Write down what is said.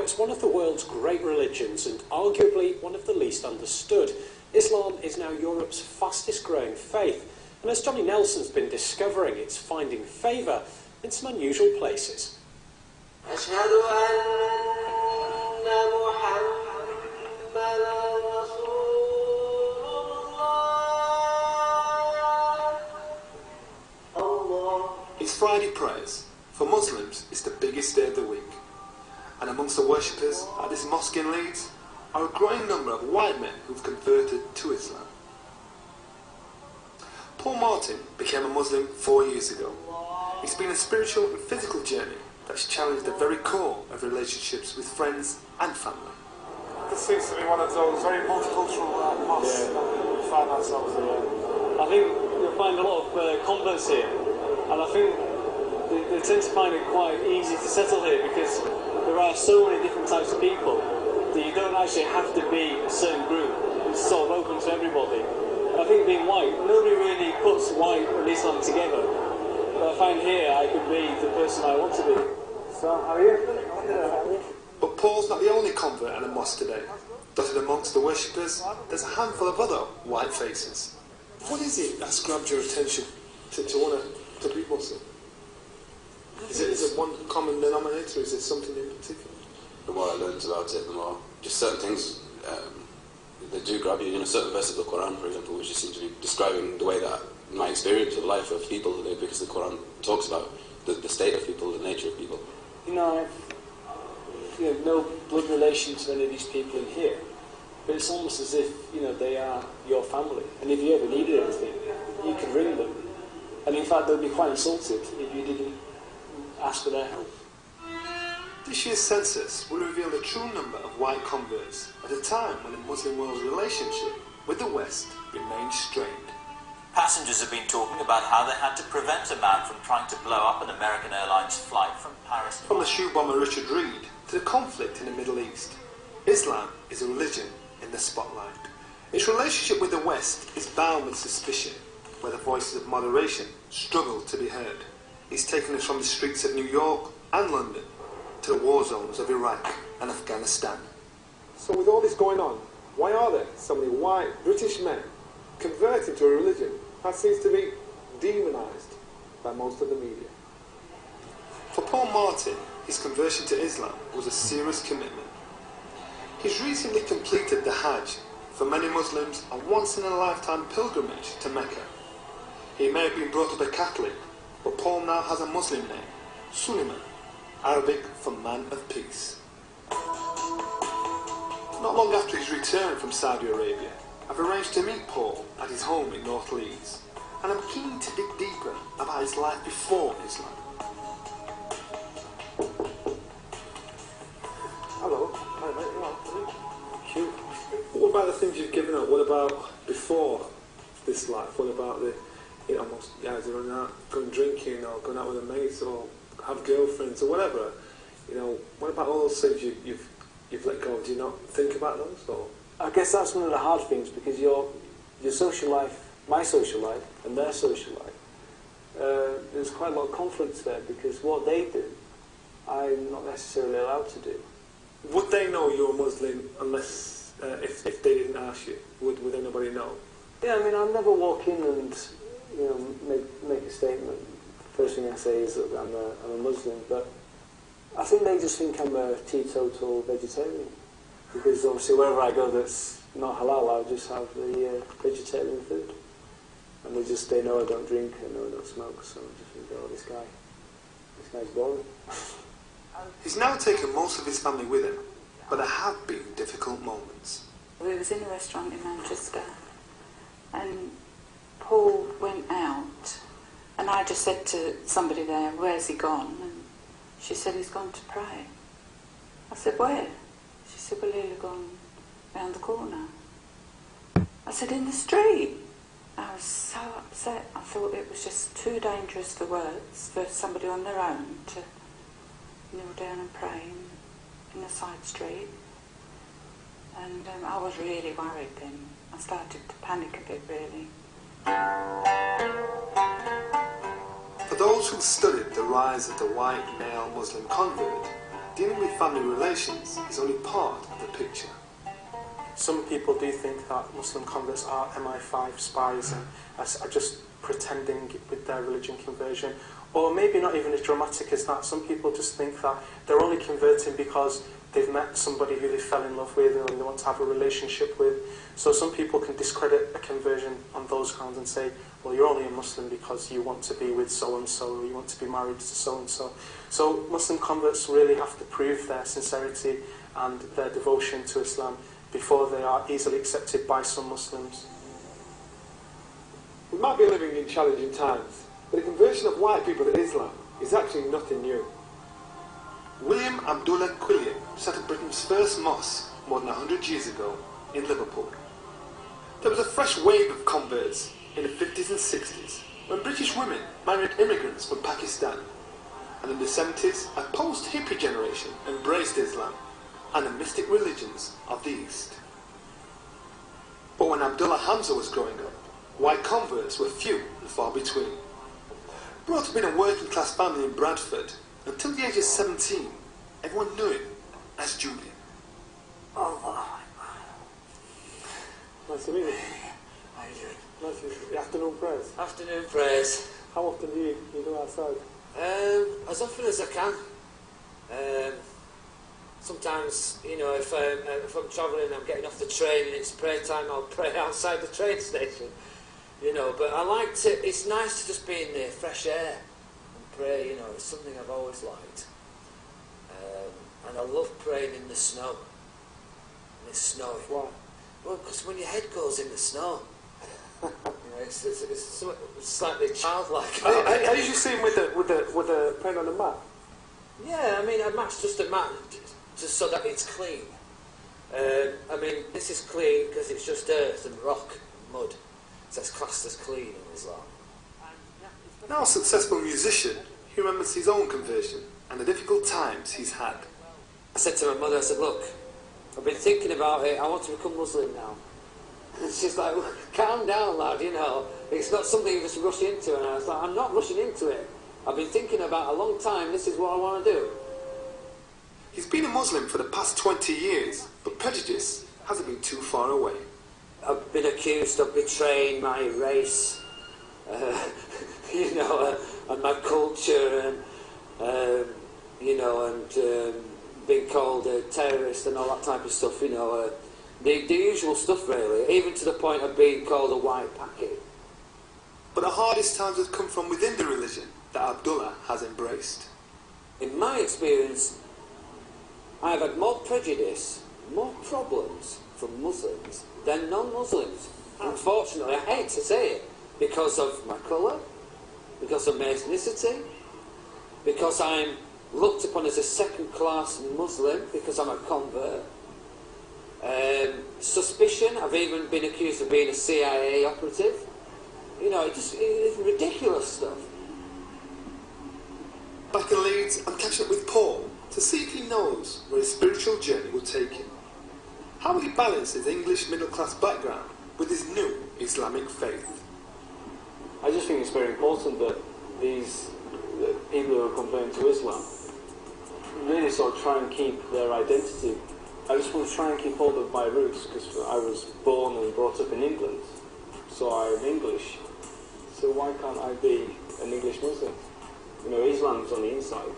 Now, it's one of the world's great religions and arguably one of the least understood. Islam is now Europe's fastest growing faith, and as Johnny Nelson's been discovering, it's finding favour in some unusual places. It's Friday prayers. For Muslims, it's the biggest day of the week. And amongst the worshippers at this mosque in Leeds are a growing number of white men who've converted to Islam. Paul Martin became a Muslim 4 years ago. It's been a spiritual and physical journey that's challenged the very core of relationships with friends and family. This seems to be one of those very multicultural mosques that we find ourselves in. I think you'll find a lot of converts here, and I think they tend to find it quite easy to settle here because there are so many different types of people that you don't actually have to be a certain group. It's sort of open to everybody. I think being white, nobody really puts white and Islam together. But I find here I can be the person I want to be. So, how are you? But Paul's not the only convert at a mosque today. Dotted amongst the worshippers, there's a handful of other white faces. What is it that's grabbed your attention to want to be Muslim? Is it one common denominator, or is it something in particular? The more I learned about it, the more just certain things they do grab you. You know, certain verses of the Quran, for example, which just seem to be describing the way that my experience of life of people, because the Quran talks about the state of people, the nature of people. You know, I've no blood relation to any of these people in here, but it's almost as if, you know, they are your family, and if you ever needed anything, you could ring them, and in fact they'd be quite insulted if you didn't ask for their help. This year's census will reveal the true number of white converts at a time when the Muslim world's relationship with the West remains strained. Passengers have been talking about how they had to prevent a man from trying to blow up an American Airlines flight from Paris. From the shoe bomber Richard Reed to the conflict in the Middle East, Islam is a religion in the spotlight. Its relationship with the West is bound with suspicion, where the voices of moderation struggle to be heard. It's taken us from the streets of New York and London to the war zones of Iraq and Afghanistan. So with all this going on, why are there so many white British men converting to a religion that seems to be demonised by most of the media? For Paul Martin, his conversion to Islam was a serious commitment. He's recently completed the Hajj, for many Muslims a once-in-a-lifetime pilgrimage to Mecca. He may have been brought up a Catholic, but Paul now has a Muslim name, Suleiman, Arabic for man of peace. Not long after his return from Saudi Arabia, I've arranged to meet Paul at his home in North Leeds, and I'm keen to dig deeper about his life before Islam. Hello. Hi mate, you all right? What about the things you've given up? What about before this life? What about the, you know, most guys who are out going drinking or going out with their mates or have girlfriends or whatever? You know, what about all those things you've let go? Do you not think about those? Or? I guess that's one of the hard things, because your social life, my social life, and their social life, there's quite a lot of conflict there, because what they do, I'm not necessarily allowed to do. Would they know you're a Muslim unless, if they didn't ask you? Would anybody know? Yeah, I mean, I'll never walk in and, you know, make a statement. First thing I say is that I'm a Muslim, but I think they just think I'm a teetotal vegetarian, because obviously wherever I go that's not halal, I'll just have the vegetarian food, and they know I don't drink, I know I don't smoke, so I just think, oh, this guy's boring. He's now taken most of his family with him, but there have been difficult moments. We was in a restaurant in Manchester, and Paul went out, and I just said to somebody there, "Where's he gone?" And she said, "He's gone to pray." I said, "Where?" She said, "Well, he'll have gone round the corner." I said, "In the street?" I was so upset. I thought it was just too dangerous for words for somebody on their own to kneel down and pray in a side street. And I was really worried then. I started to panic a bit, really. For those who studied the rise of the white male Muslim convert, dealing with family relations is only part of the picture. Some people do think that Muslim converts are MI5 spies and are just pretending with their religion conversion. Or maybe not even as dramatic as that. Some people just think that they're only converting because they've met somebody who they fell in love with and they want to have a relationship with. So some people can discredit a conversion on those grounds and say, well, you're only a Muslim because you want to be with so-and-so, or you want to be married to so-and-so. So Muslim converts really have to prove their sincerity and their devotion to Islam before they are easily accepted by some Muslims. We might be living in challenging times, but the conversion of white people to Islam is actually nothing new. William Abdullah Quilliam set up Britain's first mosque more than 100 years ago in Liverpool. There was a fresh wave of converts in the 50s and 60s when British women married immigrants from Pakistan, and in the 70s a post-hippie generation embraced Islam and the mystic religions of the East. But when Abdullah Hamza was growing up, white converts were few and far between. Brought up in a working class family in Bradford, until the age of 17, everyone knew him as Julian. Oh, nice to meet you. How you doing? Nice to meet you. Afternoon prayers. Afternoon prayers. How often do you go outside? As often as I can. Sometimes, you know, if I'm travelling and I'm getting off the train and it's prayer time, I'll pray outside the train station. You know, but I like to, it's nice to just be in the fresh air and pray, you know, it's something I've always liked. And I love praying in the snow. And it's snowing. Why? Well, because when your head goes in the snow, you know, it's slightly childlike. I usually see him with the praying on the mat. Yeah, I mean, a mat's just a mat, just so that it's clean. I mean, this is clean because it's just earth and rock and mud. So it's classed as clean in Islam. Now a successful musician, he remembers his own conversion and the difficult times he's had. I said to my mother, I said, look, I've been thinking about it, I want to become Muslim now. And she's like, well, calm down, lad, you know, it's not something you just rush into. And I was like, I'm not rushing into it. I've been thinking about it a long time, this is what I want to do. He's been a Muslim for the past 20 years, but prejudice hasn't been too far away. I've been accused of betraying my race, you know, and my culture, and you know, and being called a terrorist and all that type of stuff. You know, the usual stuff, really, even to the point of being called a white packet. But the hardest times have come from within the religion that Abdullah has embraced. In my experience, I've had more prejudice, more problems from Muslims than non-Muslims. Unfortunately, I hate to say it, because of my colour, because of my ethnicity, because I'm looked upon as a second-class Muslim, because I'm a convert. Suspicion, I've even been accused of being a CIA operative. You know, it's ridiculous stuff. Back in Leeds, I'm catching up with Paul to see if he knows where his spiritual journey will take him. How will he balance his English middle-class background with his new Islamic faith? I just think it's very important that these people who are converting to Islam really sort of try and keep their identity. I just want to try and keep hold of my roots, because I was born and brought up in England, so I'm English. So why can't I be an English Muslim? You know, Islam's on the inside.